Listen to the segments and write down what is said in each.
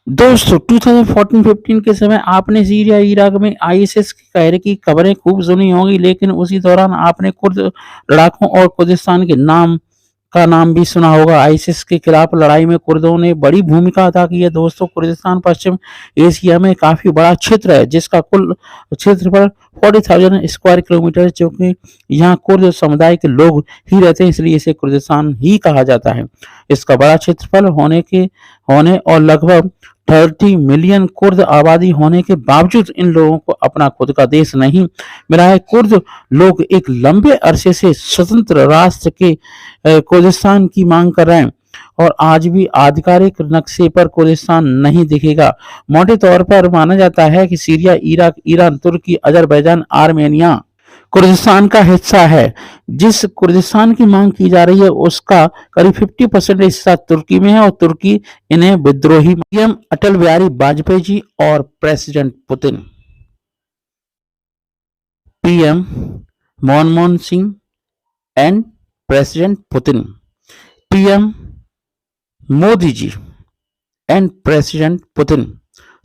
दोस्तों 2014-15 के समय आपने सीरिया इराक में आईएसएस के कहर की खबरें खूब सुनी होंगी, लेकिन उसी दौरान आपने कुर्द लड़ाकों और कुर्दिस्तान के नाम भी सुना होगा। आईएसएस के खिलाफ लड़ाई में कुर्दों ने बड़ी भूमिका अदा की है। दोस्तों, कुर्दिस्तान पश्चिम एशिया में काफी बड़ा क्षेत्र है, जिसका कुल क्षेत्रफल 40,000 स्क्वायर किलोमीटर, जो कि यहाँ कुर्द समुदाय के लोग ही रहते हैं, इसलिए इसे कुर्दिस्तान ही कहा जाता है। इसका बड़ा क्षेत्रफल होने और लगभग 30 मिलियन कुर्द आबादी होने के बावजूद इन लोगों को अपना खुद का देश नहीं मिला है। कुर्द लोग एक लंबे अरसे से स्वतंत्र राष्ट्र के कुर्दिस्तान की मांग कर रहे हैं, और आज भी आधिकारिक नक्शे पर कुर्दिस्तान नहीं दिखेगा। मोटे तौर पर माना जाता है कि सीरिया, इराक, ईरान, तुर्की, अजरबैजान, आर्मेनिया कुर्दिस्तान का हिस्सा है। जिस कुर्दिस्तान की मांग की जा रही है उसका करीब 50% हिस्सा तुर्की में है, और तुर्की इन्हें विद्रोही पीएम अटल बिहारी वाजपेयी जी और president Putin, PM Manmohan Singh and president Putin, PM Modi ji and president Putin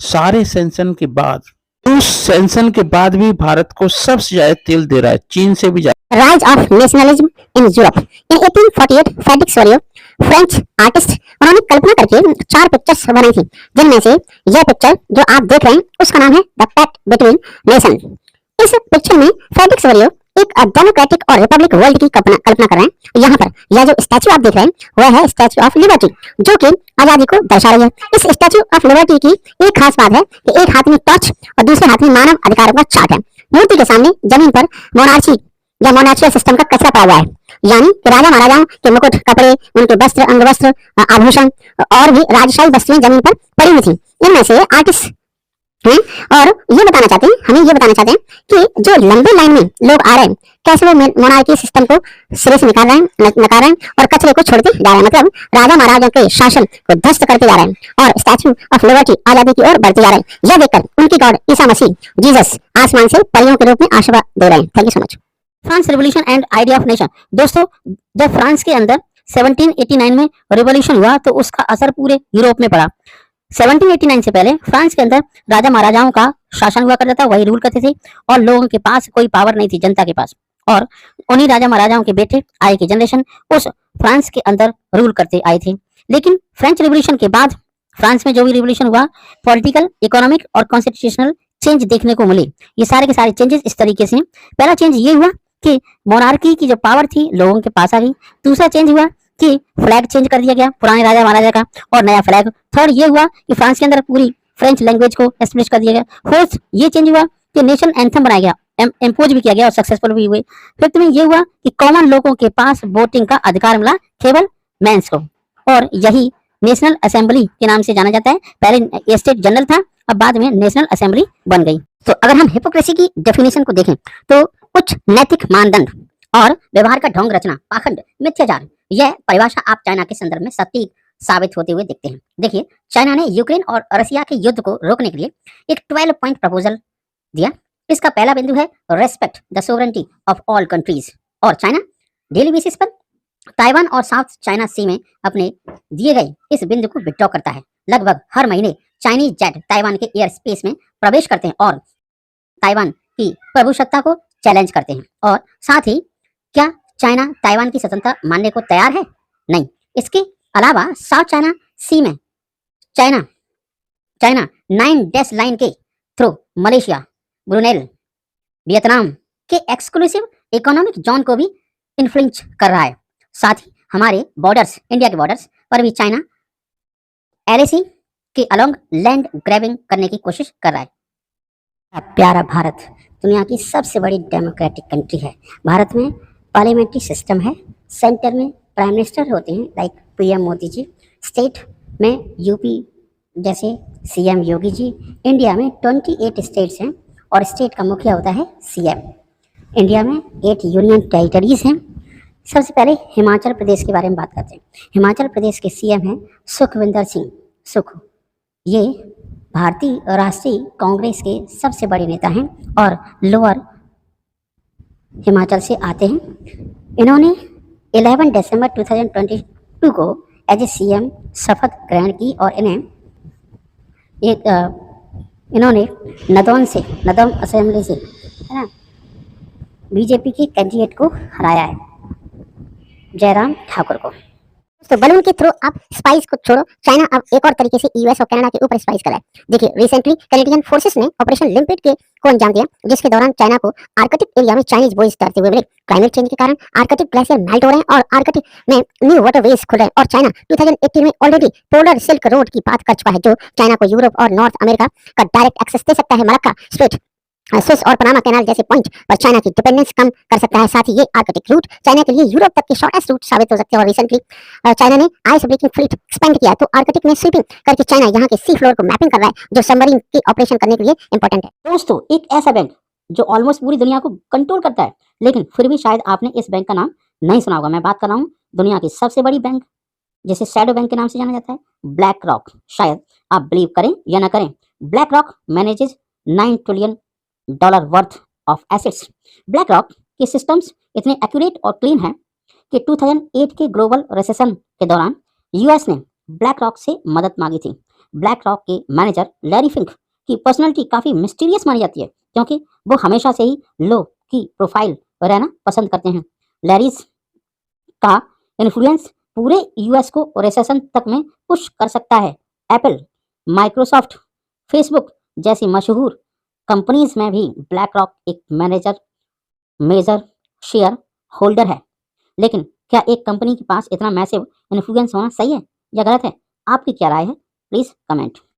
सारे सैंक्शन के बाद, उस सैंक्शन के बाद भी भारत को सबसे ज्यादा तेल दे रहा है, चीन से भी ज्यादा। Rise of nationalism in Europe in 1848 FedEx Sorio French artist, उन्होंने कल्पना करके 4 पिक्चर्स बनाई थी, जिनमें से यह पिक्चर जो आप देख रहे हैं उसका नाम है द पैक्ट बिटवीन नेशन। इस पिक्चर में फेडिक्स सोरियो एक डेमोक्रेटिक और रिपब्लिक वर्ल्ड की कल्पना कर रहे हैं। यहाँ पर यह जो स्टैचू आप देख रहे हैं वह है स्टैचू ऑफ लिबर्टी, जो कि आजादी को दर्शा रही है। इस स्टैचू ऑफ लिबर्टी की एक खास बात है कि एक हाथ में टॉर्च और दूसरे हाथ में मानव अधिकारों का चार्ट है। मूर्ति के सामने जमीन पर मोनार्ची या मोनार्चियल सिस्टम का कचरा पड़ा हुआ है, यानी कि राजा महाराजाओं के मुकुट, कपड़े, उनके वस्त्र, अंगवस्त्र, आभूषण और भी राजशाही वस्तुएं जमीन पर पड़ी हुई थी। इनमें से आर्टिस्ट हैं और ये बताना चाहते हैं, हमें ये बताना चाहते हैं कि जो लंबे लाइन में लोग आ रहे हैं, कैसे वो मोनार्की सिस्टम को सिरे से नकार रहे हैं और कचरे को छोड़ते जा रहे हैं, मतलब राजा महाराजा के शासन को ध्वस्त करते जा रहे हैं और स्टैचू ऑफ लिबर्टी आजादी की ओर बढ़ते जा रहे हैं। यह देखकर उनकी गॉड ईसा मसीह जीसस आसमान से परियों के रूप में आशीर्वाद दे रहे हैं। Thank you so much. France revolution and idea of nation. दोस्तों, जब फ्रांस के अंदर 1789 में रिवॉल्यूशन हुआ तो उसका असर पूरे यूरोप में पड़ा। 1789 से पहले फ्रांस के अंदर राजा महाराजाओं का शासन हुआ करता था, वही रूल करते थे और लोगों के पास कोई पावर नहीं थी, जनता के पास। और उन्हीं राजा महाराजाओं के बेटे आए की जनरेशन उस फ्रांस के अंदर रूल करते आए थे। लेकिन फ्रेंच रिवॉल्यूशन के बाद फ्रांस में जो भी रिवॉल्यूशन हुआ, पॉलिटिकल, इकोनॉमिक और कॉन्स्टिट्यूशनल चेंज देखने को मिले। ये सारे के सारे चेंजेस इस तरीके से। पहला चेंज ये हुआ कि मोनार्की की जो पावर थी लोगों के पास आ गई। दूसरा चेंज हुआ कि फ्लैग चेंज कर दिया गया पुराने राजा महाराजा का और नया फ्लैग। थर्ड ये हुआ कि फ्रांस के अंदर पूरी फ्रेंच लैंग्वेज को एस्टेब्लिश कर दिया गया। फोर्थ ये चेंज हुआ कि नेशनल एंथम बनाया गया, इम्पोज भी किया गया और सक्सेसफुल भी हुए। फिफ्थ में ये हुआ कि कॉमन लोगों के पास वोटिंग का अधिकार मिला, केवल मेंस को, और यही नेशनल असेंबली के नाम से जाना जाता है। पहले स्टेट जनरल था, अब बाद में नेशनल असेंबली बन गई। तो अगर हम हिपोक्रेसी की डेफिनेशन को देखें तो कुछ नैतिक मानदंड और व्यवहार का ढोंग रचना, पाखंड, मिथ्याचार, यह परिभाषा आप चाइना के संदर्भ में सटीक साबित होते हुए दिखते हैं। देखिए, चाइना ने यूक्रेन और रसिया के युद्ध को रोकने के लिए एक 12 पॉइंट प्रपोजल दिया। इसका पहला बिंदु है respect the sovereignty of all countries, और चाइना डेली बेसिस पर ताइवान और साउथ चाइना सी में अपने दिए गए इस बिंदु को विड्रॉ करता है। लगभग हर महीने चाइनीज जेट ताइवान के एयर स्पेस में प्रवेश करते हैं और ताइवान की प्रभुसत्ता को चैलेंज करते हैं। और साथ ही क्या चाइना ताइवान की स्वतंत्रता मानने को तैयार है? नहीं। इसके अलावा साउथ चाइना सी में चाइना 9 डैश लाइन के थ्रू मलेशिया, ब्रुनेई, वियतनाम के एक्सक्लूसिव इकोनॉमिक जोन को भी इन्फ्लुएंस कर रहा है। साथ ही हमारे बॉर्डर्स, इंडिया के बॉर्डर्स पर भी चाइना एलएसी के अलोंग लैंड ग्रैबिंग करने की कोशिश कर रहा है। प्यारा भारत दुनिया की सबसे बड़ी डेमोक्रेटिक कंट्री है। भारत में पार्लियामेंट्री सिस्टम है, सेंटर में प्राइम मिनिस्टर होते हैं लाइक पीएम मोदी जी, स्टेट में यूपी जैसे सीएम योगी जी। इंडिया में 28 स्टेट्स हैं और स्टेट का मुखिया होता है सीएम। इंडिया में 8 यूनियन टेरिटरीज हैं। सबसे पहले हिमाचल प्रदेश के बारे में बात करते हैं। हिमाचल प्रदेश के सीएम हैं सुखविंदर सिंह सुक्खू। ये भारतीय राष्ट्रीय कांग्रेस के सबसे बड़े नेता हैं और लोअर हिमाचल से आते हैं। इन्होंने 11 दिसंबर 2022 को एज ए सीएम शपथ ग्रहण की और इन्हें एक इन्होंने नदौन असेंबली से, है ना, बीजेपी के कैंडिडेट को हराया है, जयराम ठाकुर को। तो बलून के थ्रू आप स्पाइस को छोड़ो, चाइना अब एक और तरीके से यूएस और कनाडा के ऊपर स्पाइस कर रहा है। देखिए, रिसेंटली कैनेडियन फोर्सेस ने ऑपरेशन लिम्पिड को अंजाम दिया, जिसके दौरान चाइना को आर्कटिक एरिया में चाइनीज बॉयज डरते हुए मिले। क्लाइमेट चेंज के कारण आर्कटिक ग्लेशियर मेल्ट हो रहे हैं और आर्कटिक में न्यू वाटरवेज खुल रहे हैं, और चाइना 2018 में ऑलरेडी पोलर सिल्क रोड की बात कर चुका है, जो चाइना को यूरोप और नॉर्थ अमेरिका का डायरेक्ट एक्सेस दे सकता है। मलक्का स्ट्रेट, स्विस और पनामा कैनाल जैसे पॉइंट पर चाइना की डिपेंडेंस कम कर सकता है। साथ ही ये आर्कटिक रूट चाइना के लिए यूरोप तक के शॉर्टेस्ट रूट साबित हो सकते हैं। और रिसेंटली चाइना ने आइस ब्रेकिंग फ्लीट एक्सपेंड किया, तो आर्कटिक में स्वीपिंग करके चाइना यहाँ के सी फ्लोर को मैपिंग कर रहा है, जो सबमरीन की ऑपरेशन करने के लिए इंपॉर्टेंट है। दोस्तों, एक ऐसा बैंक जो ऑलमोस्ट पूरी दुनिया को कंट्रोल करता है, लेकिन फिर भी शायद आपने इस बैंक का नाम नहीं सुना होगा। मैं बात कर रहा हूँ दुनिया की सबसे बड़ी बैंक, जिसे शैडो बैंक के नाम से जाना जाता है, ब्लैक रॉक। शायद आप बिलीव करें या ना करें, black rock manages $9 trillion worth of assets. Black rock के सिस्टम्स इतने एक्यूरेट और क्लीन हैं कि 2008 के ग्लोबल रिसेशन के दौरान यूएस ने ब्लैक रॉक से मदद मांगी थी। ब्लैक रॉक के मैनेजर लैरी फिंक की पर्सनालिटी काफ़ी मिस्टीरियस मानी जाती है, क्योंकि वो हमेशा से ही लो की प्रोफाइल रहना पसंद करते हैं। लैरीज का इन्फ्लुएंस पूरे यूएस को रिसेशन तक में पुश कर सकता है। एप्पल, माइक्रोसॉफ्ट, फेसबुक जैसी मशहूर कंपनीज में भी ब्लैक रॉक एक मेजर शेयर होल्डर है। लेकिन क्या एक कंपनी के पास इतना मैसिव इन्फ्लुएंस होना सही है या गलत है? आपकी क्या राय है? Please comment.